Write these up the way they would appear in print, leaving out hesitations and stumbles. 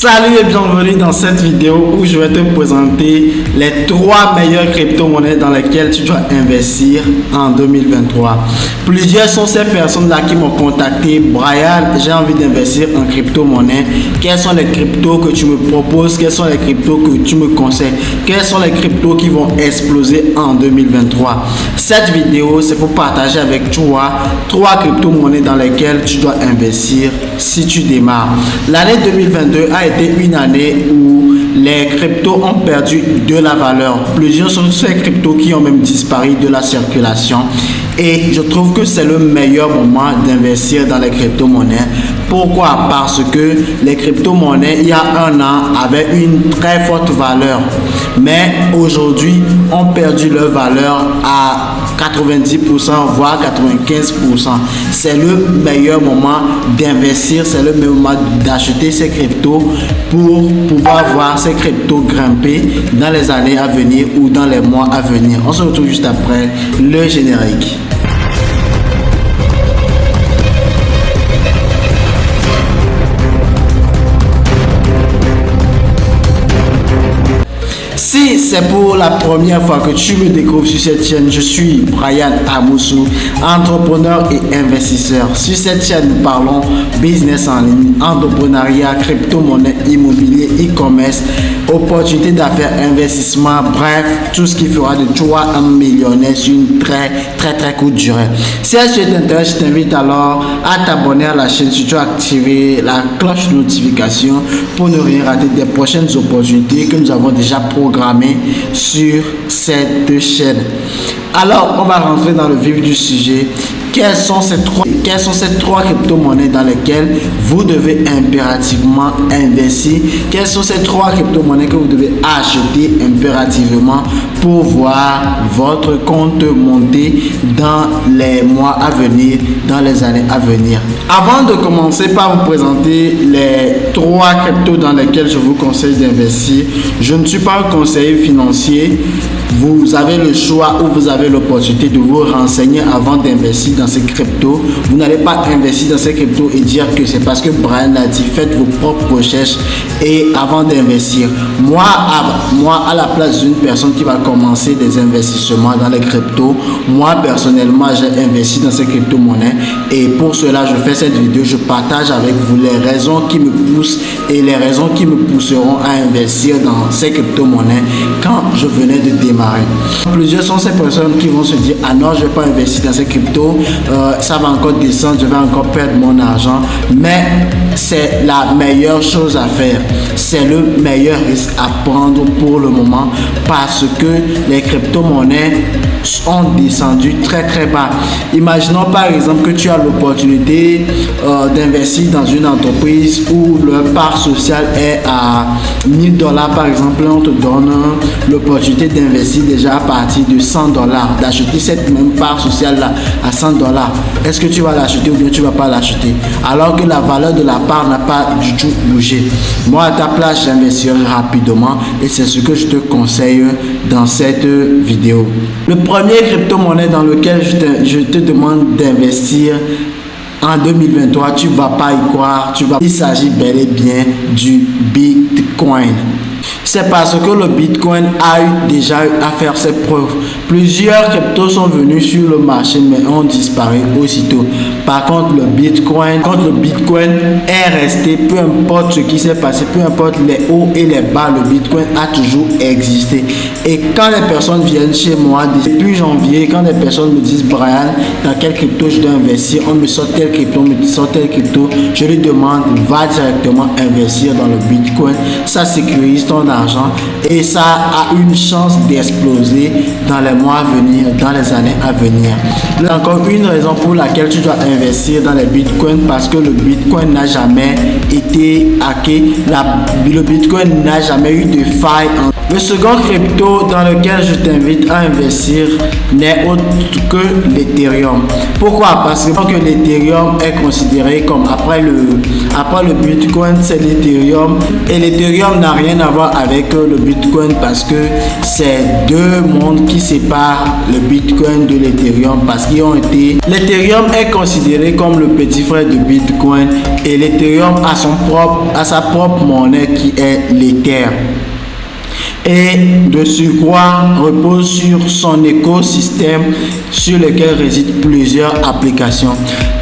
Salut et bienvenue dans cette vidéo où je vais te présenter les 3 meilleures crypto-monnaies dans lesquelles tu dois investir en 2023. Plusieurs sont ces personnes-là qui m'ont contacté. Brian, j'ai envie d'investir en crypto-monnaie. Quels sont les cryptos que tu me proposes? Quels sont les cryptos que tu me conseilles? Quels sont les cryptos qui vont exploser en 2023? Cette vidéo, c'est pour partager avec toi 3 crypto-monnaies dans lesquelles tu dois investir si tu démarres. L'année 2022 a été une année où les cryptos ont perdu de la valeur. Plusieurs sont ces cryptos qui ont même disparu de la circulation. Et je trouve que c'est le meilleur moment d'investir dans les crypto-monnaies. Pourquoi? Parce que les crypto-monnaies, il y a un an, avaient une très forte valeur. Mais aujourd'hui, ont perdu leur valeur à 90%, voire 95%. C'est le meilleur moment d'investir, c'est le meilleur moment d'acheter ces cryptos pour pouvoir voir ces cryptos grimper dans les années à venir ou dans les mois à venir. On se retrouve juste après le générique. Si c'est pour la première fois que tu me découvres sur cette chaîne, je suis Brian Amoussou, entrepreneur et investisseur. Sur cette chaîne, nous parlons business en ligne, entrepreneuriat, crypto-monnaie, immobilier, e-commerce, opportunités d'affaires, investissement, bref, tout ce qui fera de toi un millionnaire sur une très courte durée. Si tu t'intéresse, je t'invite alors à t'abonner à la chaîne, surtout activer la cloche de notification pour ne rien rater des prochaines opportunités que nous avons déjà programmées sur cette chaîne. Alors, on va rentrer dans le vif du sujet. Quelles sont ces trois crypto-monnaies dans lesquelles vous devez impérativement investir? Quelles sont ces 3 crypto-monnaies que vous devez acheter impérativement pour voir votre compte monter dans les mois à venir, dans les années à venir? Avant de commencer par vous présenter les 3 cryptos dans lesquelles je vous conseille d'investir, je ne suis pas un conseiller financier. Vous avez le choix ou vous avez l'opportunité de vous renseigner avant d'investir dans ces cryptos. Vous n'allez pas investir dans ces cryptos et dire que c'est parce que Brian l'a dit. Faites vos propres recherches et avant d'investir. Moi, à la place d'une personne qui va commencer des investissements dans les cryptos, moi personnellement, j'ai investi dans ces crypto-monnaies et pour cela, je fais cette vidéo. Je partage avec vous les raisons qui me poussent et les raisons qui me pousseront à investir dans ces crypto-monnaies quand je venais de démarrer. Plusieurs sont ces personnes qui vont se dire: ah non, je ne vais pas investir dans ces cryptos, ça va encore descendre, je vais encore perdre mon argent. Mais c'est la meilleure chose à faire, c'est le meilleur risque à prendre pour le moment parce que les crypto-monnaies ont descendu très bas. Imaginons par exemple que tu as l'opportunité d'investir dans une entreprise où le part social est à $1000 par exemple. On te donne l'opportunité d'investir déjà à partir de $100, d'acheter cette même part sociale là à $100. Est-ce que tu vas l'acheter ou bien tu vas pas l'acheter alors que la valeur de la part n'a pas du tout bougé? Moi à ta place, j'investirai rapidement et c'est ce que je te conseille dans cette vidéo. Le premier crypto-monnaie dans lequel je te demande d'investir en 2023, tu vas pas y croire, il s'agit bel et bien du Bitcoin. C'est parce que le Bitcoin a déjà eu à faire ses preuves. Plusieurs cryptos sont venus sur le marché mais ont disparu aussitôt. Par contre, le Bitcoin est resté, peu importe ce qui s'est passé, peu importe les hauts et les bas, le Bitcoin a toujours existé. Et quand les personnes viennent chez moi depuis janvier, quand les personnes me disent: Brian, dans quel crypto je dois investir, on me sort tel crypto, je lui demande: va directement investir dans le Bitcoin. Ça sécurise ton argent et ça a une chance d'exploser dans les mois à venir, dans les années à venir. Encore une raison pour laquelle tu dois investir dans les bitcoins, parce que le bitcoin n'a jamais été hacké, le bitcoin n'a jamais eu de faille. Le second crypto dans lequel je t'invite à investir n'est autre que l'Ethereum. Pourquoi? Parce que l'Ethereum est considéré comme après le Bitcoin, c'est l'Ethereum. Et l'Ethereum n'a rien à voir voir avec le Bitcoin parce que c'est deux mondes qui séparent le Bitcoin de l'Ethereum parce qu'ils ont été... L'Ethereum est considéré comme le petit frère de Bitcoin et l'Ethereum a sa propre monnaie qui est l'Ether. Et de surcroît repose sur son écosystème sur lequel résident plusieurs applications.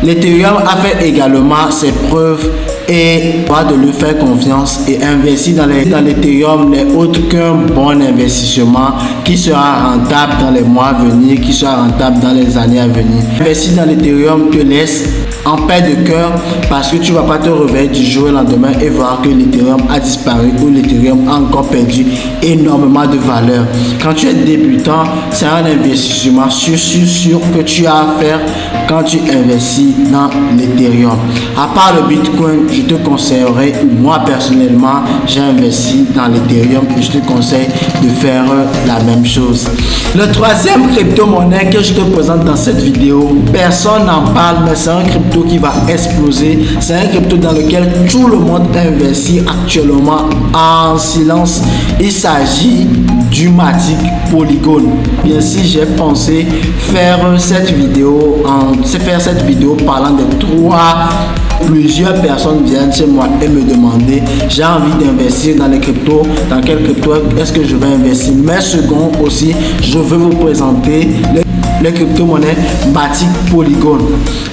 L'Ethereum a fait également ses preuves et droit de lui faire confiance et investir dans l'Ethereum n'est autre qu'un bon investissement qui sera rentable dans les mois à venir, qui sera rentable dans les années à venir. Investir dans l'Ethereum te laisse en paix de cœur parce que tu ne vas pas te réveiller du jour au lendemain et voir que l'Ethereum a disparu ou l'Ethereum a encore perdu énormément de valeur. Quand tu es débutant, c'est un investissement sûr que tu as à faire quand tu investis dans l'Ethereum. À part le Bitcoin, je te conseillerais, moi personnellement, j'ai investi dans l'Ethereum et je te conseille de faire la même chose. Le troisième crypto-monnaie que je te présente dans cette vidéo, personne n'en parle, mais c'est un crypto qui va exploser. C'est un crypto dans lequel tout le monde investit actuellement en silence. Il s'agit du Matic Polygon. Bien si j'ai pensé faire cette vidéo parlant des trois. Plusieurs personnes viennent chez moi et me demander j'ai envie d'investir dans les cryptos, dans quel crypto est-ce que je vais investir. Mais second aussi, je veux vous présenter les crypto-monnaies Matic Polygon.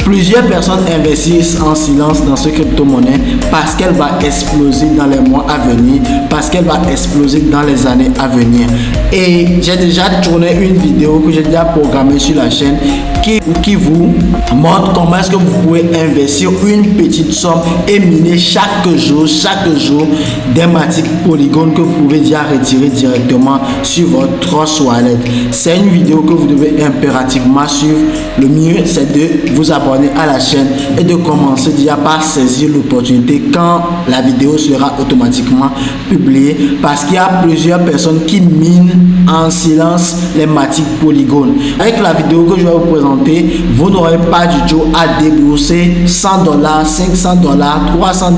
Plusieurs personnes investissent en silence dans ce crypto-monnaie parce qu'elle va exploser dans les mois à venir, parce qu'elle va exploser dans les années à venir. Et j'ai déjà tourné une vidéo que j'ai déjà programmée sur la chaîne qui vous montre comment est-ce que vous pouvez investir une petite somme et miner chaque jour des Matic Polygon que vous pouvez déjà retirer directement sur votre Trust Wallet. C'est une vidéo que vous devez impérativement suivre. Le mieux c'est de vous abonner à la chaîne et de commencer déjà par saisir l'opportunité quand la vidéo sera automatiquement publiée parce qu'il y a plusieurs personnes qui minent en silence les Matic Polygon. Avec la vidéo que je vais vous présenter, vous n'aurez pas du tout à débourser $100, $500, $300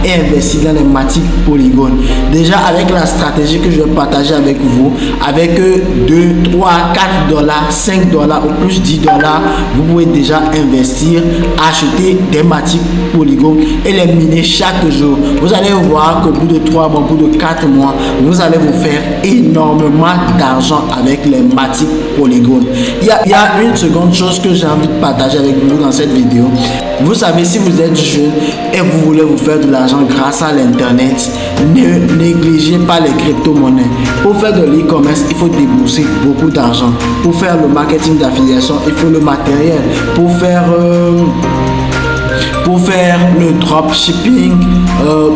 et investir dans les Matic Polygon. Déjà avec la stratégie que je vais partager avec vous, avec 2, 3, $4, $5 ou plus $10, vous pouvez déjà investir, acheter des Matic Polygon et les miner chaque jour. Vous allez voir qu'au bout de 3 mois, au bout de 4 mois, vous allez vous faire énormément d'argent avec les Matic Polygon. Il y a une seconde chose que j'ai envie de partager avec vous dans cette vidéo. Vous savez, si vous êtes jeune et vous voulez vous faire de l'argent grâce à l'internet, ne négligez pas les crypto-monnaies. Pour faire de l'e-commerce, il faut débourser beaucoup d'argent. Pour faire le marketing d'affiliation, il faut le matériel. Pour faire le dropshipping,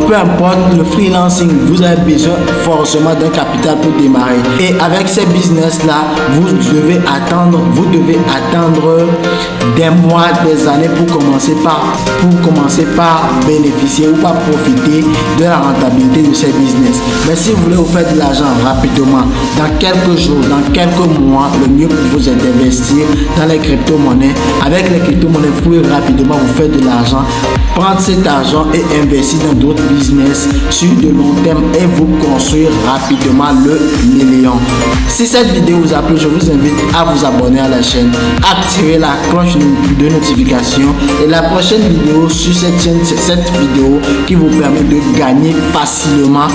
peu importe le freelancing, vous avez besoin forcément d'un capital pour démarrer. Et avec ces business-là, vous devez attendre des mois, des années pour commencer par bénéficier ou par profiter de la rentabilité de ces business. Mais si vous voulez vous faire de l'argent rapidement, dans quelques jours, dans quelques mois, le mieux pour vous est d'investir dans les crypto-monnaies. Avec les crypto-monnaies, vous pouvez rapidement vous faire de l'argent, prendre cet argent et investir dans d'autres business sur de long terme et vous construire rapidement le million. Si cette vidéo vous a plu, je vous invite à vous abonner à la chaîne, activer la cloche de notification et la prochaine vidéo sur cette chaîne, c'est cette vidéo qui vous permet de gagner facilement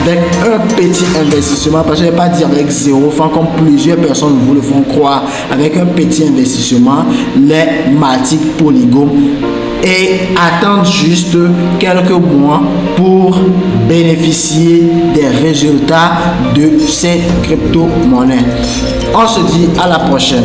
avec un petit investissement, parce que je ne vais pas dire avec 0 francs comme plusieurs personnes vous le font croire. Avec un petit investissement, les Matic Polygon, et attendre juste quelques mois pour bénéficier des résultats de ces crypto-monnaies. On se dit à la prochaine.